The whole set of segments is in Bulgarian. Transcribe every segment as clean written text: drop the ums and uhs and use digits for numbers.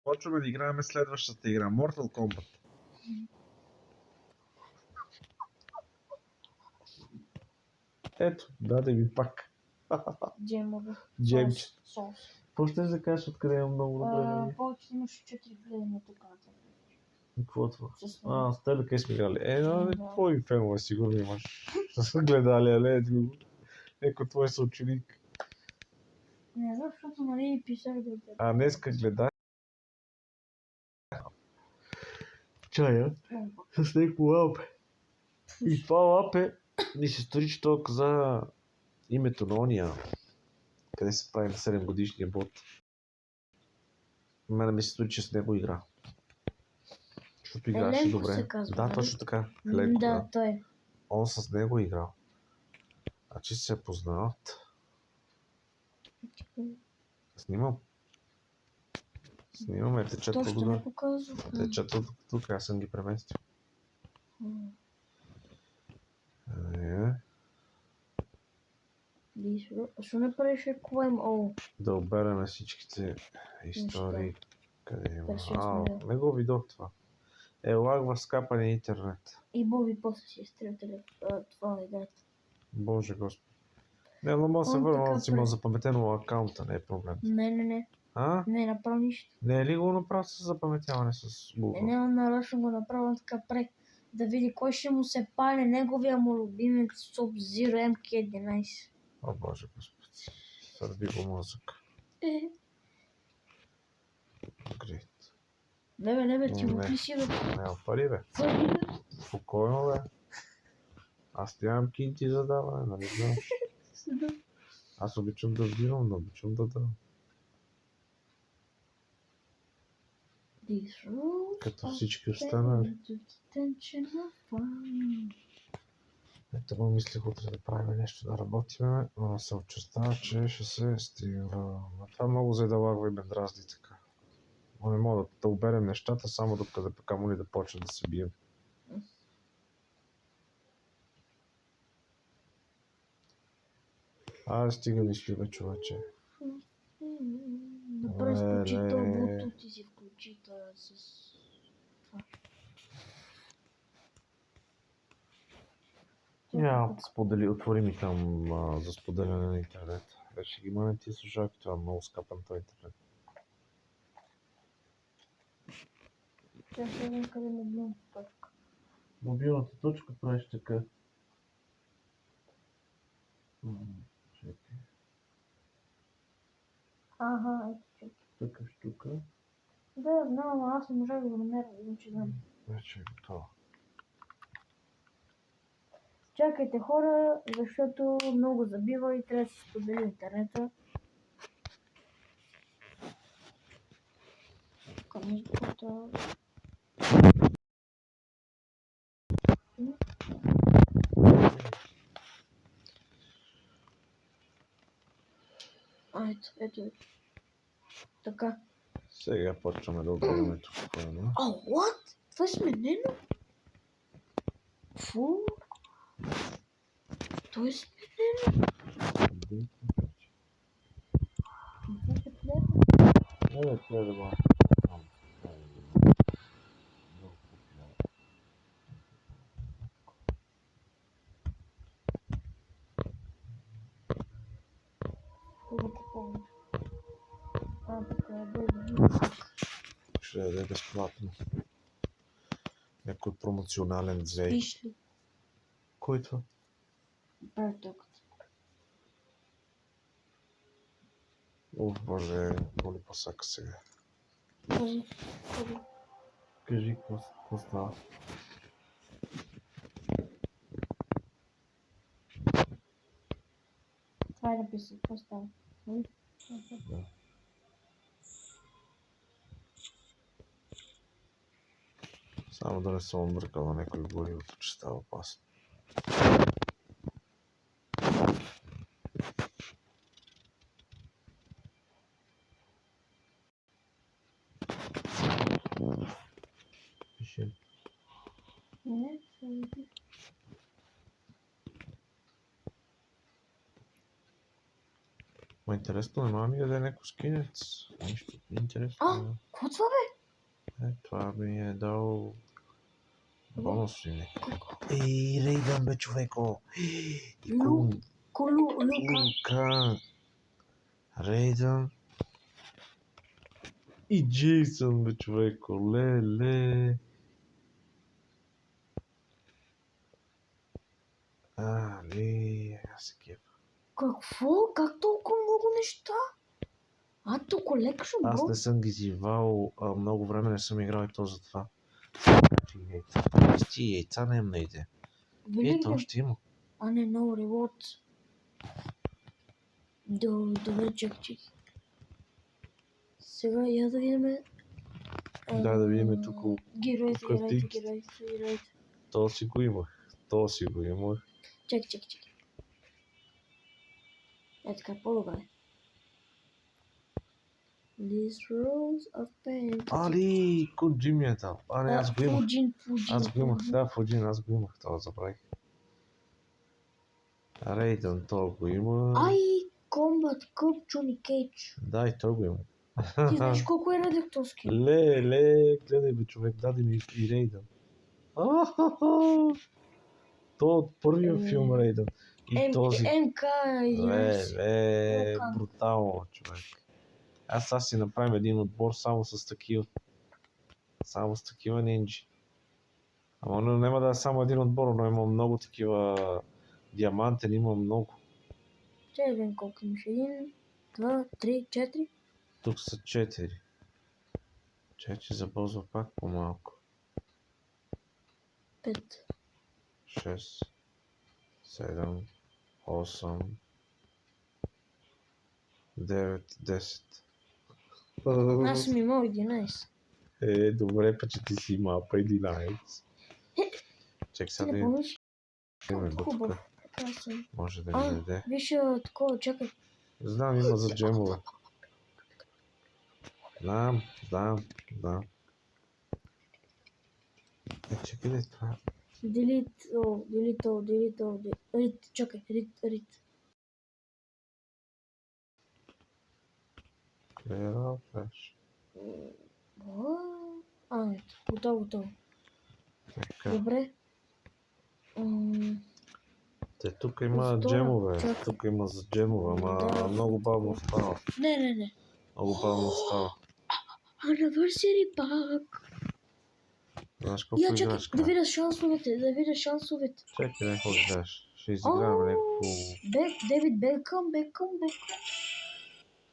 Почваме да играем следващата игра. Mortal Kombat. Ето, даде ви пак. Джемове. Джемче. Сос. Какво ще да кажеш, откъде имам много добре? Повече имаш 4 гледания тук. Какво е това? С С тебе къде сме играли? Да. Твои фенове сигурно имаш. Са гледали, але еко твой съученик. Не знам, защото нали писах да те. А днеска гледа чая с неко лапе. И това лапе ми се стори, че той каза името на ония, къде се прави на 7 годишния бот. Мене ми се стори, че с него игра. Защото играше Еленко добре. се казва, Да, нали? точно така. Еленко, Да, той. Он с него е играл. А че се познават. Снимам. Снимаме, течат Точно по-добре. не показва. Течат от тук, аз съм ги преместил. Защо не правиш клейм all? Да оберем всичките истории, къде има. Не го видох това. Лагва скапане интернет. И Боби после си изтрия това играта. Боже Господи. Не, но може да се върна, да си има запаметено акаунта, не е проблем. Не. А? Не направи нищо. Не е ли го направил с запаметяване с Google? Не, он нарочно го направил така да види кой ще му се пали неговия му любимец Sub-Zero MK11. О, Боже Господи. Сърби го мозък. Грит. Не, ти го писи, бе. Няма пари, бе. Спокойно, бе. Аз нямам кинти за даване, нали знаеш? Аз обичам да взимам, но обичам да давам. Като всички останали. Ето го мислих утре да правим нещо, да работиме, но се очертава, че ще се стига. Това много за да лагва и ме дразни така. Но не мога да оберем нещата, само докъде камо ли да почне да се бием. Стига ми шли, бе, човече. Направи изключи то Bluetooth и си включи това с това. Няма сподели, отвори ми там за споделяне на интернет. Вече ги има ти слушалки, това много скъпен този интернет. Тя ще видим къде мобилната точка. Мобилната точка правиш така. Чекай. Ето чекай. Така штука. Да, знам, аз не можах да го намеря, иначе знам. Вече е готово. Чакайте хора, защото много забива и трябва да си сподели интернета. Към избората. Ето. Така. Сега почваме да отделяме тук. What? Това е сменено? Фу? То е сменено? Не, трябва да го. Ще даде безплатно. Някой промоционален дзей. Виж ли? Кой това? Бъртокът. О, Боже, боли посака сега. Кажи, какво става? Това е написано, какво става? Да. Само да не съм объркал на някой горивото, че става опасно. Пише. Не, ще види. Ма интересно, нема ми да е някой скинец. Нищо интересно. Какво това бе? Това ми е дал бонус или не. Колко? Ей, Рейдън бе, човеко! Люка. Лука! Рейдън и Джейсън бе, човеко! Леле! Аз се кефа. Какво? Как толкова много неща? То колекшн, Аз бро. не съм ги зивал, много време не съм играл и то за това. Ти яйца не им найде. Ето, още има. Не, no rewards. Добре, чек. Сега я да видим. Да видим тук. Героите. То си го имах. Чек. Така, по-добре. These rules of paint. Али, Коджи ми е дал. Не, аз го имах. Фуджин. Фуджин, аз го имах. Това забравих. Рейдън, то го има. Combat Cup Johnny Cage. Да, и то го има. Ти знаеш колко е редакторски? Гледай бе, човек, даде ми и Рейдън. То от първия филм Рейдън. И този. МК-11. Брутално, човек. Аз си направим един отбор само с такива. Само с такива нинджи. Ама няма да е само един отбор, но има много такива диамантен, има много. Чай да колко имаш. 1, 2, 3, 4. Тук са 4. 4 забълзва пак по-малко. 5. 6. 7. 8. 9. 10. Аз съм имал 11. Добре, па че ти си имал па 11. Чек сега да видим. Хубаво. Може да ми даде. Виж такова, чакай. Знам, има за джемове. Знам. Чекай да е това. Delete. Чакай, read. Clear flash. Готово. Така. Добре. Тук има джемове. Тук има за джемове, ама много бавно става. Не. Много бавно става. Anniversary пак. Знаеш колко играш? Да видя шансовете. Чакай, не какво играш. Ще изиграем някакво... Дейвид Бекъм.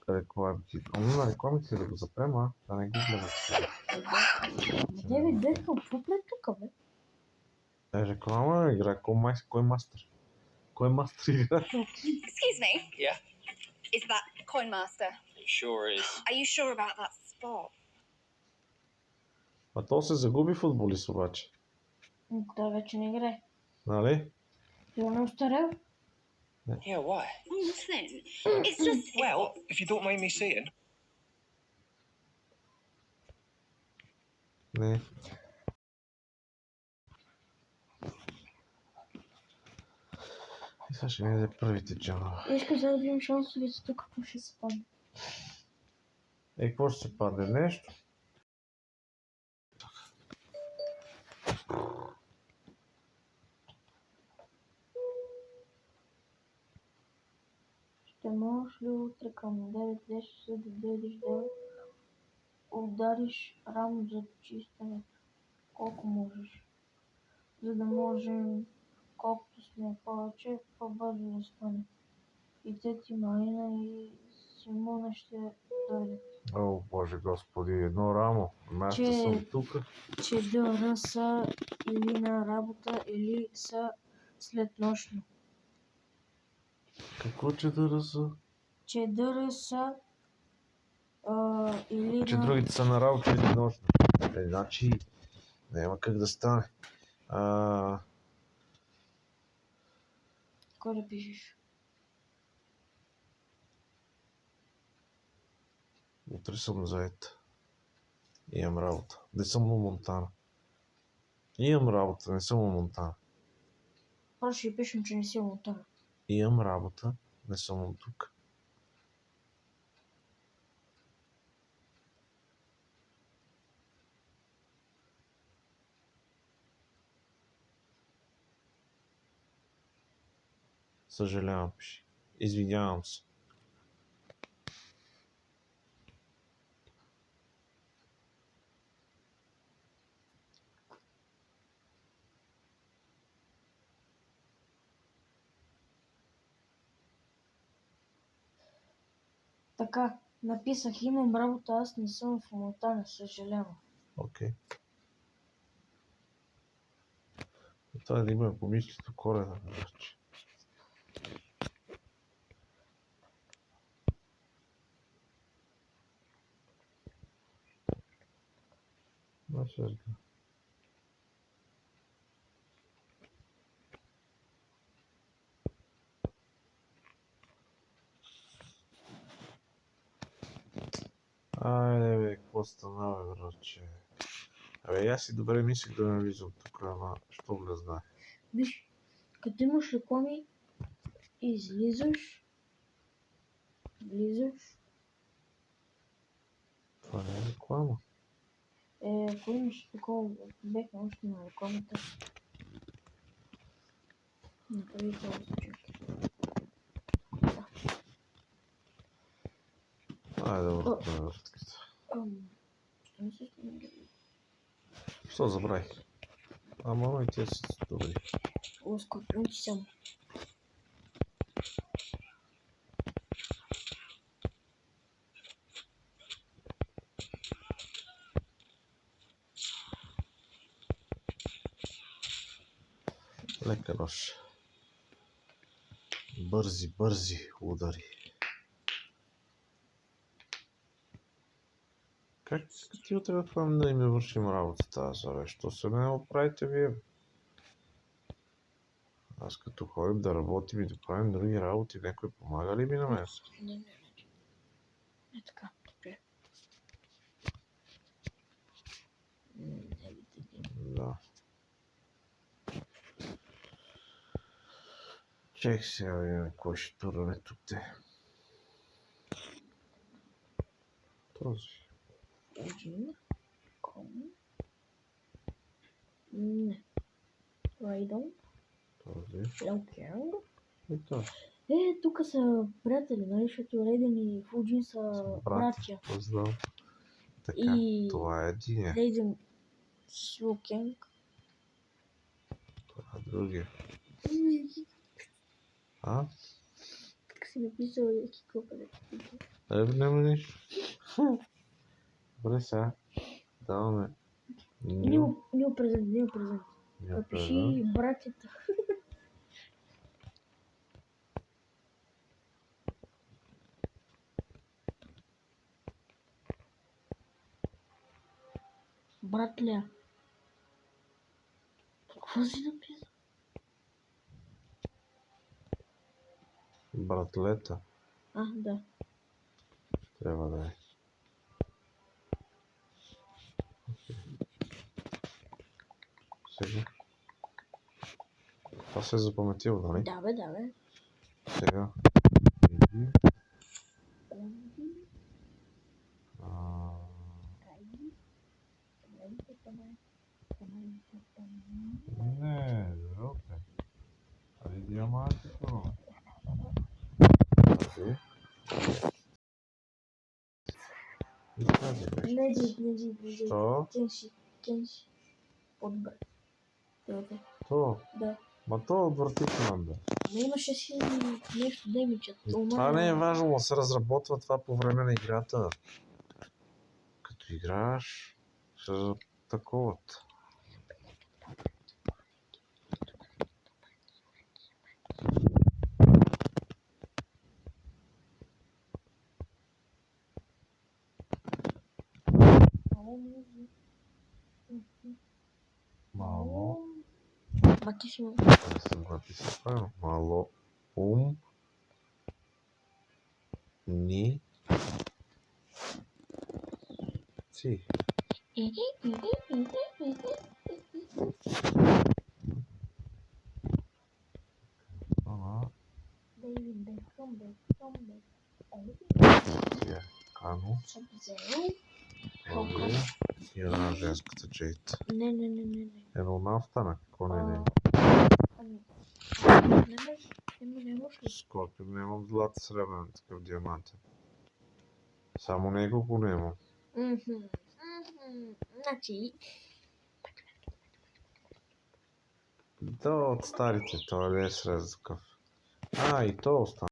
Рекламите. На рекламите да го запрем, да не ги гледам. Дейвид Бекъм, какво пред тук, бе? Реклама игра. Кой мастер? Кой мастер игра? Excuse me. Yeah? Is that Coin Master? It sure is. Are you sure about that spot? А то се загуби футболист обаче. Той вече не играе. Нали? Той не устарел. Yeah, why? Listen, it's just... Well, if you don't mind me saying. Не. И сега ще видим първите джанове. Искам да видим шансовете тук, какво ще се падне. Какво ще се падне? Нещо? Ще можеш ли утре към 9-10 часа да дойдеш да удариш рамо за чистенето? Колко можеш? За да можем, колкото сме повече, по-бързо да стане. И Тети Марина и Симона ще дойдат. О, Боже Господи, едно рамо. Аз ще съм тук. Че дъра са или на работа, или са след нощно. Какво че дъра са? Че дъра са или Че на... другите са на работа или нощно. Значи няма как да стане. Кой да пишеш? Утре съм заед. Имам работа. Не съм у Монтана. Имам работа, не съм у Монтана. Просто ще пишем, че не си лутар. Имам работа, не съм у тук. Съжалявам, пише. Извинявам се. Така, написах, имам работа, аз не съм в Монтана, съжалявам. Окей. Това да има помисли до Коледа, вече. Сега. Айде бе, какво стана бе, братче? Абе, аз и добре мислих да не влизам тук, ама що влезна? Виж, като имаш реклами, излизаш, влизаш. Това не е реклама. Ако имаш такова бек още на рекламата, направи това случай. Айде да въртаме вратката. Ще не се спомня. Що забравих? Ама и те са добри. Скорпионци само. Лека нощ. Бързи удари. Как ти утре да ходим да им вършим работата, Зоре? Що се не оправите вие? Аз като ходим да работим и да правим други работи, някой помага ли ми на мен? Не. Не така. Да. Чех сега да видим кой ще тураме тук те. Този. Един. Ком. Не. Райдон. Този. Лаукянг. И този. Тук са приятели, нали, защото Рейден и Фуджин са братя. Познавам. Така, И това е единия. Рейден с Лаукянг. Това е другия. А? Как си написал какво къде? Няма нищо. Добре сега. Даваме. Нил презент. Напиши братята. Братля. Какво си написал? Братлета. Да. Трябва да е. Сега. Това се е запаметил, нали? Да бе. Сега. Не, окей. Али диамантито. Тази. И тази беше. Не. Що? Кенши. Отбре. То. Да. Ма то отвратително бе. Но имаше си нещо демичът. Това не е важно, да се разработва това по време на играта. Като играеш, ще таковат. Мало. Ма ти си му. Не съм написал правилно. Мало. Ни. Си. Ага. Дейвид Бекхъм. Тия. Кано. Събзел. Лови. И една женската Джейт. Не. Едно на остана. Какво не е? Не. Нямаш ли? Скорпион нямам злат, сребрен, такъв диамантен. Само него го нямам. Значи, Да, от старите, той не е срез такъв. И то остана.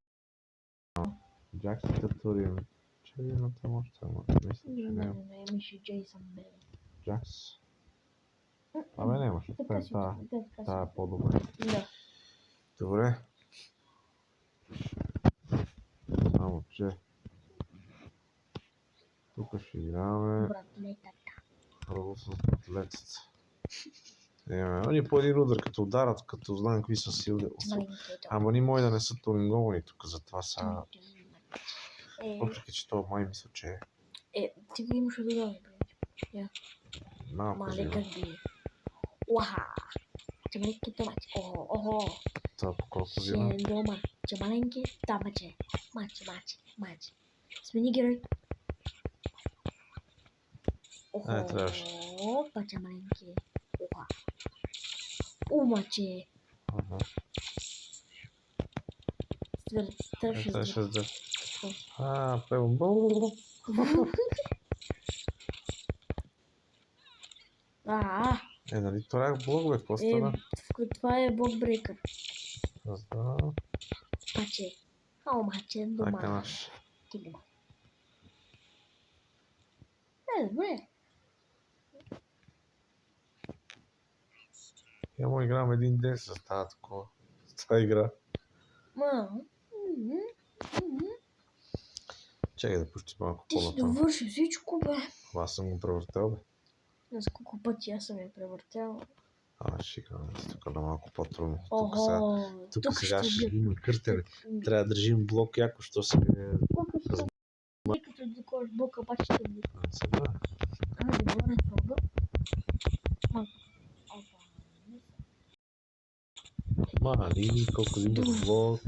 Джакс Турин. Че има там още, ама мисля, че няма. не, имаше Джейсън Бел. Джакс. Абе нямаше, това е по-добре. Да. Добре. Само че тук ще играме първо с братлетица. Они по един удар, като ударат, като знаем какви са сили. Ама ни може да не са туринговани тук, затова са... Въпреки, че това май мисля, че е. Ти го имаш да добавя, приятел. Мале как би. Уаха! Чамаленки томати. Охо! Това по колко взима? Дома. Чамаленки тамаче. Маче. Смени герой. трябваше. Опа, чамаленки. Уха. Умаче. Трябваше да... певам. Нали това е блок, бе, какво стана? Това е блокбрейкър. Да. Паче. Маче, дома. Така наш. Ти дома. Добре. Я му играм един ден с тази такова. С тази игра. Чакай да пущи малко по-натам. Ти си довърши всичко, бе. Аз съм го превъртял, бе. На колко пъти аз съм я превъртял. Ще играме тук на малко по-трудно. Тук сега ще има къртене. Трябва да държим блок яко, що се... Като докош блока, обаче ще ви. Сега. Да говоря това. Линии, колко има блок.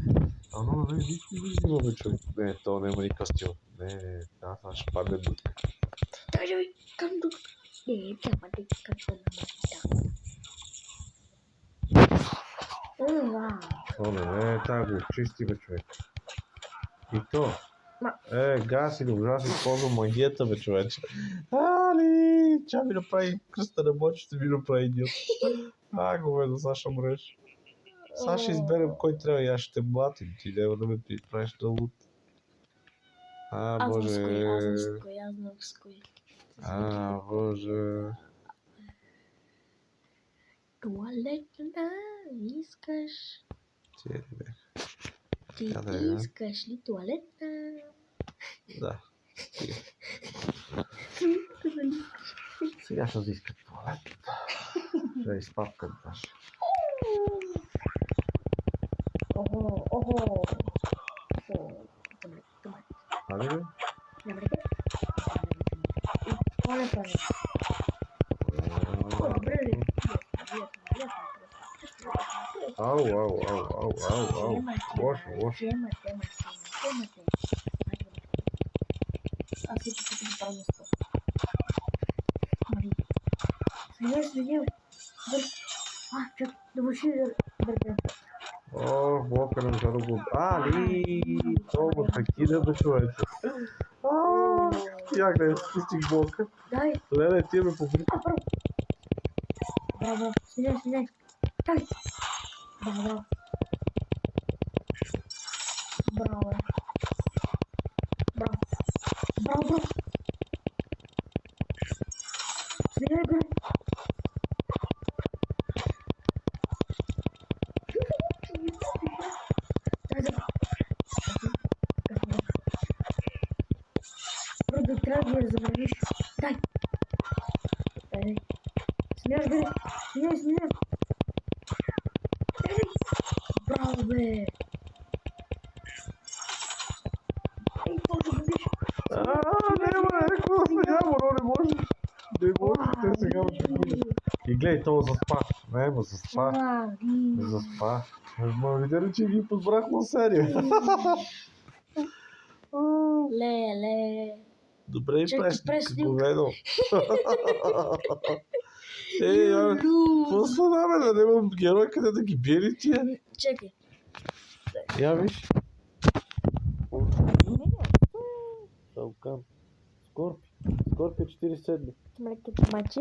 Не, бе, човек. Не, то няма никакъв стил. Не, това ще падне до... Даже ви към тук. Не, няма да какво Не, тази го чисти, бе, човек. И то. Газ или ужасно използвам магията, бе, човече. Ча ми направи кръста на мочи, ще ми направи идиот. Го бе, да Саша мреш. Сега ще изберем кой трябва и аз ще млатим. Ти няма да ме правиш да лут. Боже. Аз знам с кой. Боже. Туалетна, искаш? Ти искаш ли туалетна? Да. Сега ще изискат туалетната. Ще изпадкам даже. Охо. Добре. Ау. Лошо. Аз си тук да правя место. Следил. Чак, да върши бърбе. Блока не можа да го... Много такива, бе, човече. Гледай, спустих блока. Дай. Леле, тия ме побриха. Браво. Синяй. Дай. Браво. Синяй, бе. Трябва да я забравиш. Дай. Смеяш, бе. Смеяш. Браво, бе. Може да биш. Не може. Те сега ще бъде. И гледай, това заспа. Не, заспа. Видя, че ги подбрах на серия. Ле. Добре, пресни говедо. Какво стана, бе, да нямам герой къде да ги биели тия? Чекай. Я виж. Салкан. Скорпи. Скорпи 47. Млеките мачи.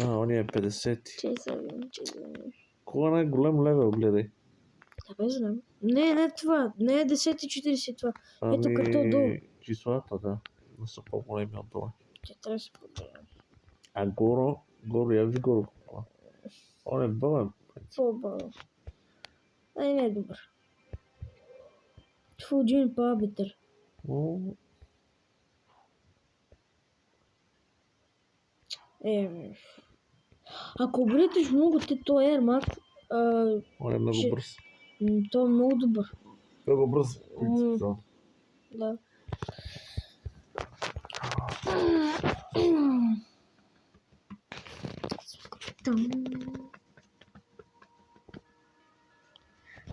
Он е 50. Че са ви, че са ви. Кога най-голям левел гледай? Да, бе, знам. Не това. Не е 10-40 това. Ето като долу. Числата, да. Не са по-големи от това. Че трябва да се погледам. А Горо, я виж Горо. Он е бълен. По-бавно. Ай, не е добър. Тфу, Джин по-абитър. Ако облетиш много ти този Ермак, Он е много ще- бърз. то е много добър. Много бърз. Да.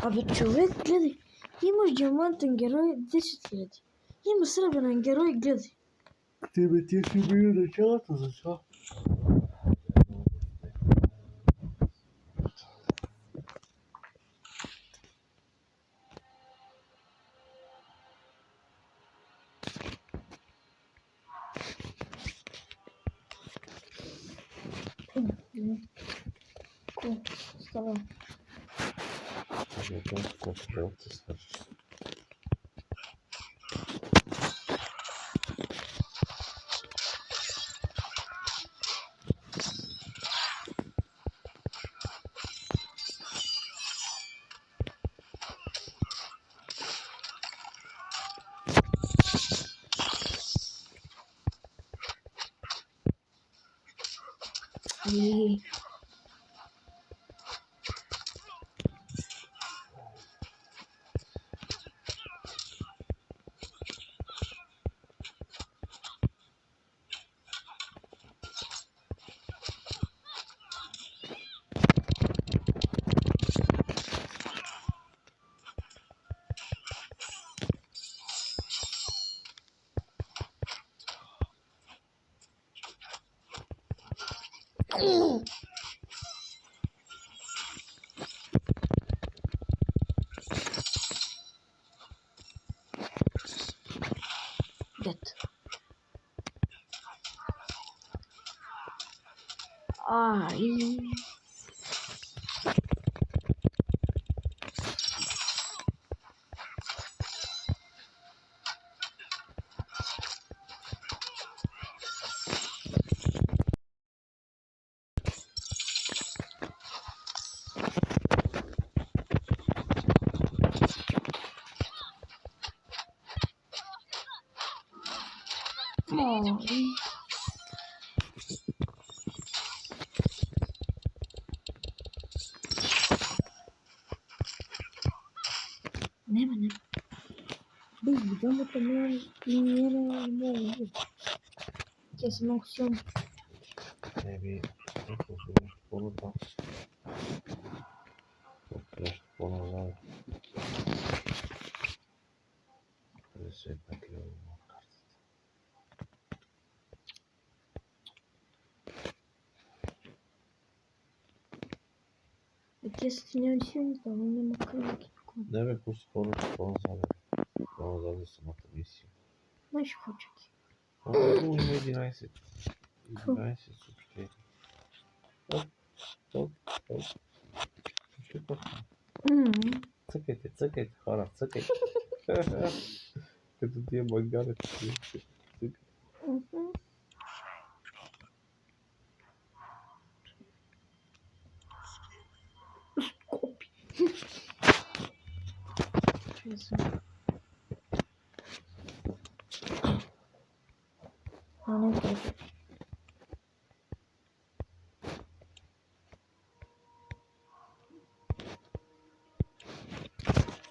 Абе, човек, гледай. Имаш диамантен герой 10 000. Има сребърен герой, гледай. Ти си били началото за това. Става. Колко се свърши. И... Дет. Ай. Ай. Nema. Bih, vamos também dinheiro novo. Que essa não funciona. Maybe фinish по-назад. Нещо по-назад. 55 лева има от картата. Те са няма силни, там няма кръвки. Не бе, пусти по-назад. По-назад е самата мисия. Знаеш какво чакай? Има 11. 11 съобщения. Оп. Цъкайте, хора, цъкайте. Като тия бангарите. Копи. А не копи.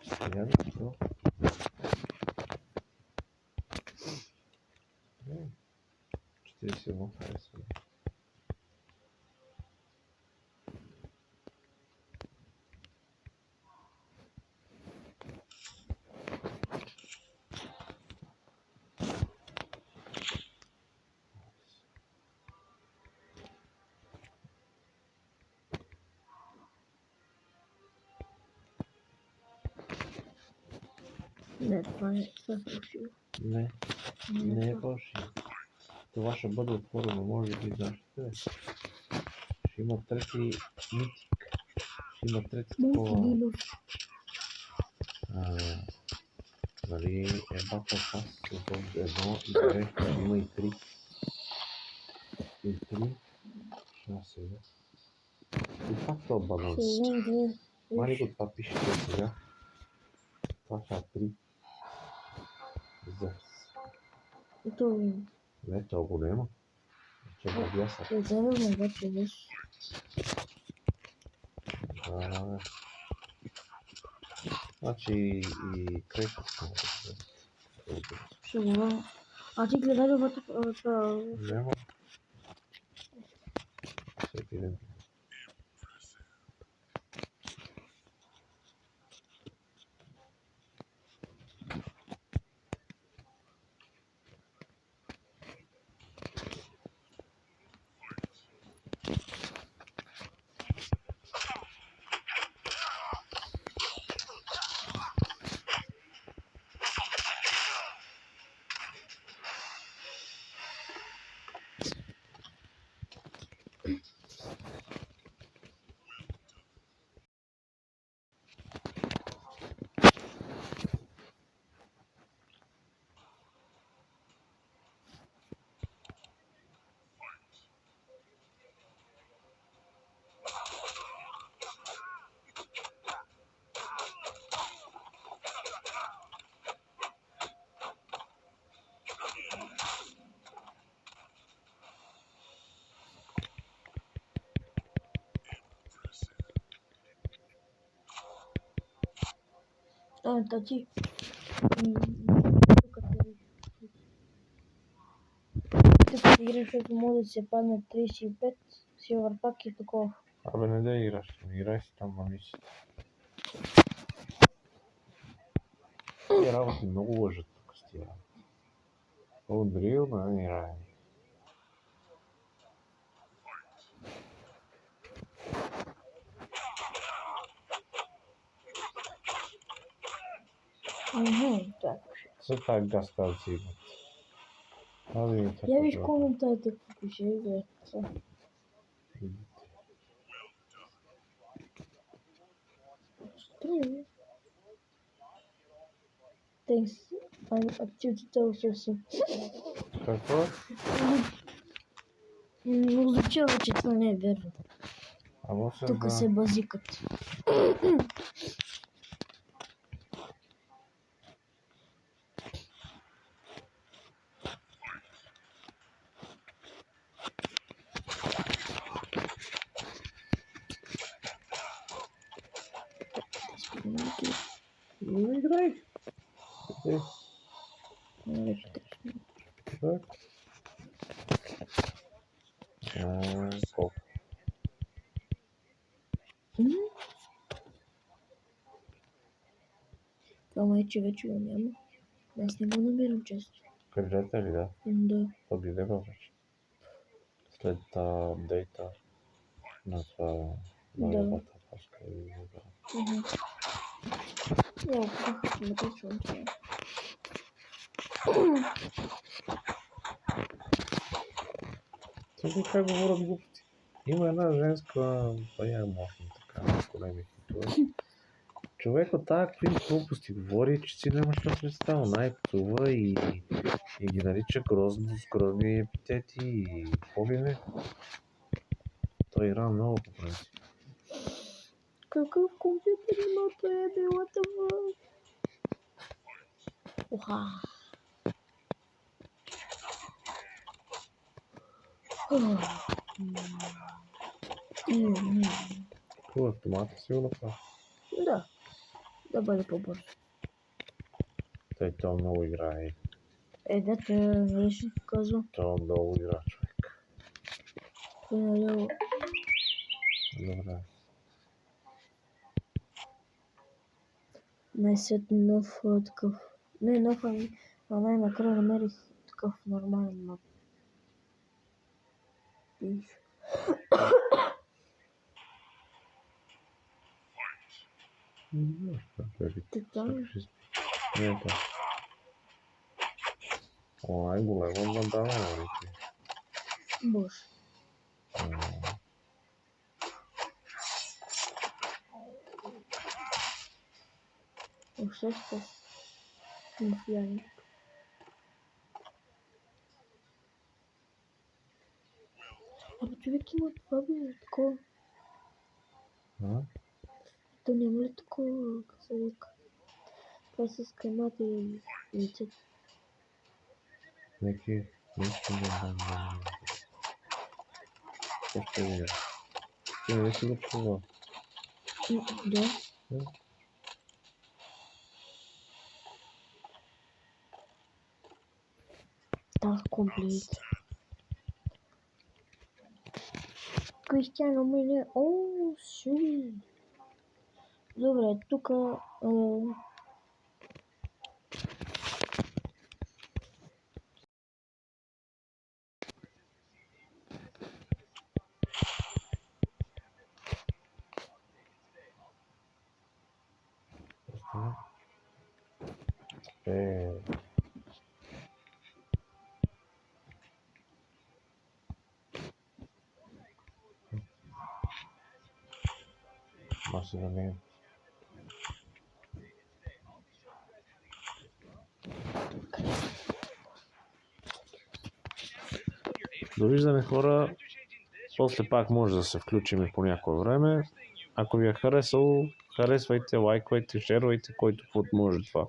Сега ли какво? 41 харесва. Не, това е фалшиво. Не, не е фалшиво. Това ще бъде отворено, може би, за ще има трети митик. Ще има трети такова. Нали, е Battle Pass, сезон 1 и 2, има и 3. И 3. Ще сега. И пак това баланс. Сезон 2. Мали го това пише сега. Това ще 3. За. То Не, това го няма. Че бъдя са. е заедно вече виж. Да. Значи и крайка са. Ще говоря. А ти гледай да бъде Няма. Всеки ден. Тати. Като играш от може да се падне 35, силвър пак и такова. Абе, не да играш. Играй си там на мисията. Тия работи много лъжат тук с тия работи. Unreal, но не играе. Так. Все так гаста си имат. Аз им така. Я виж коментарите, какво пише, бе. Струва. Thanks. I'm active to съвсем. Какво? Означава, че това не е верно. Ама се Тук се базикат. Не играй. Так. Колко? Това майче вече го няма. Аз не го намирам често. Кандидата ли, да? Да. То биде вече. След апдейта на това новата паска и да. Много автоматично това. Тук как говорят глупости. Има една женска бая мощна, така, големи хитове. Човек от тази какви глупости говори, че си нямаш на представа. Най-псува и ги нарича грозно, с грозни епитети и какво ли не. Той игра много по принцип. Какъв компютър има той е билата в... Уха. Какво автомата си го направи? Да. Да бъде по-бързо. Той много играе. Да, те нещо казва. Той много игра, човек. Той надолу. Добре. Най-сетне нов такъв. Не нов, а най-накрая намерих такъв нормален мап. Виж. Не знам, Ти там? Ето. Ай, голема бандана, нали? Боже. Усеща се. Мафияни. Абе, човек има това бе, такова. А? То няма ли такова, как се вика? Това с кремата и яйцето. Neki banda. Още видя. Ти не си го пробвал. Да. Das komplett. Cristiano мене. О, сюди. Добре, тук Македония. Довиждане, хора. После пак може да се включим и по някое време. Ако ви е харесало, харесвайте, лайквайте, шервайте, който път може това.